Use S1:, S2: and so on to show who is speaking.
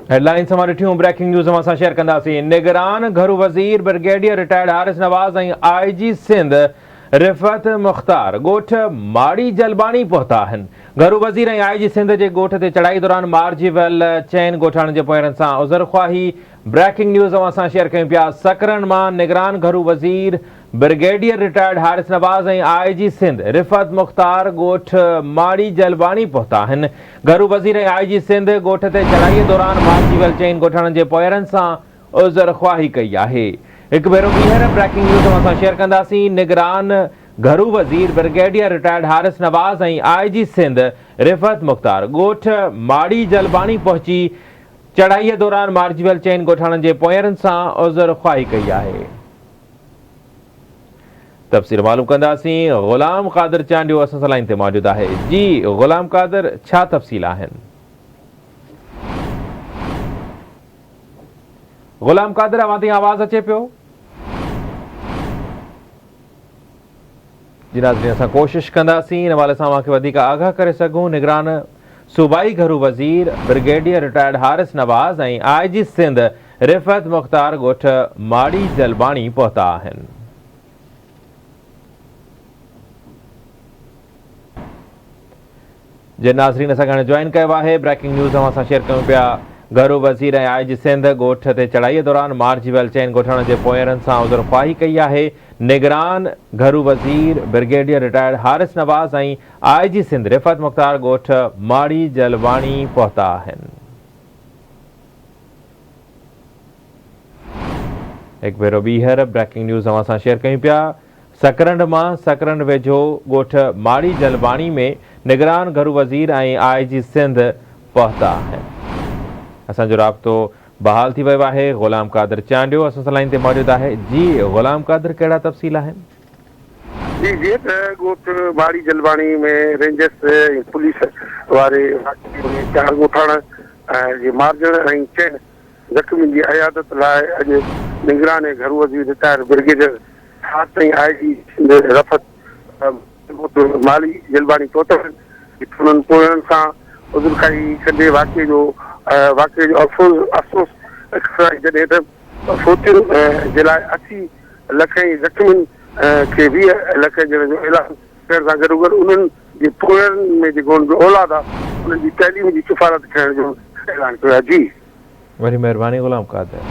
S1: Headlines हमारे ॾिठियूं breaking news असां शेयर कंदासीं। निगरान घरू वज़ीर ब्रिगेडियर रिटायर्ड हारिस नवाज़ ऐं IG सिंध रिफ़त मुख़्तार ॻोठ माड़ी जलबानी पहुता आहिनि। घरू वज़ीर ऐं IG सिंध जे ॻोठ ते चढ़ाई दौरान मारिजी वियल चइनि ॻोठाणनि जे पोयरनि सां उज़र ख़्वाही। ब्रेकिंग न्यूज़ असां शेयर कयूं पिया। सकरन मां निगरान घरू वज़ीर ब्रिगेडियर रिटायर्ड हारिस नवाज़ ऐं IG सिंध रिफ़त मुख़्तार ॻोठ माड़ी जलबानी पहुता आहिनि। घरू वज़ीर ऐं IG सिंध ॻोठ ते चढ़ाईअ दौरान मारिजी वियल चइनि ॻोठाणनि जे पोयरनि सां उज़र ख़्वाही कई आहे। हिकु भेरो ॿीहर ब्रेकिंग न्यूज़ असां शेयर कंदासीं। निगरान घरू वज़ीर ब्रिगेडियर रिटायर्ड हारिस नवाज़ ऐं IG सिंध रिफ़त मुख़्तार ॻोठ माड़ी जलबानी पहुची चढ़ाईअ दौरान मारिजी वियल चइनि ॻोठाणनि जे पोयरनि सां उज़र ख़्वाही कई आहे। तफ़सील मालूम कंदासीं। ग़ुलाम क़ादिर चांडियो असां सां लाइन ते मौजूद आहे। जी ग़ुलाम क़ादिर, छा तफ़सील आहिनि? ग़ुलाम क़ादिर, अवां ताईं आवाज़ अचे पियो? जी नाज़रीन, असां कोशिश कंदासीं इन हवाले सां अव्हांखे वधीक आगाह करे सघूं। निगरान सूबाई घरू वज़ीर ब्रिगेडियर रिटायर्ड हारिस नवाज़ ऐं IG सिंध रिफ़त मुख़्तार ॻोठ माड़ी जलबानी पहुता आहिनि। जे नाज़रीन असां हाणे जॉइन कयो आहे। ब्रेकिंग न्यूज़ असां शेयर कयूं पिया। घरू वज़ीर ऐं IG सिंध ॻोठ ते चढ़ाईअ दौरान मारिजी वियल चइनि ॻोठाणनि जे पोयरनि सां उज़र ख़्वाही कई आहे। निगरान घरू वज़ीर ब्रिगेडियर रिटायर्ड हारिस नवाज़ ऐं IG सिंध रिफ़त मुख़्तार ॻोठ माड़ी जलबानी पहुता आहिनि। हिकु भेरो ॿीहर ब्रेकिंग न्यूज़ असां शेयर कयूं पिया। सकरंड मां सकरंड वेझो ॻोठ माड़ी जलबानी में निगरान घरू वज़ीर ऐं IG सिंध पहुता आहिनि। असांजो राब्तो बहाल थी वियो आहे। ग़ुलाम क़ादिर चांडियो असां सां लाइन ते मौजूद आहे। जी ग़ुलाम क़ादिर, कहिड़ा तफ़सील आहिनि?
S2: जी जीअं त ॻोठ माड़ी जलबानी में रेंजर्स ऐं पुलिस वारे चार ॻोठाणा जे मारजण ऐं चइनि ज़ख़्मियुनि जी अयादत लाइ अॼु निगरान ऐं घरू वज़ीर रिटायर ब्रिगेडियर हारिस ऐं IG सिंध रफ़त माड़ी जलबानी पहुता आहिनि। उन्हनि पोयनि सां उज़र ख़्वाही कंदे वाक़े जो अफ़सोस जॾहिं त फौजियुनि जे लाइ 80 लख ऐं ज़ख़्मियुनि खे 20 लख ॾियण जो ऐलान करण सां गॾोगॾु उन्हनि जे पोयनि में जेको उन्हनि जो औलाद आहे उन्हनि जी तइलीम जी किफ़ारत करण जो ऐलान कयो आहे। जी
S1: वॾी महिरबानी ग़ुलाम क़ादिर।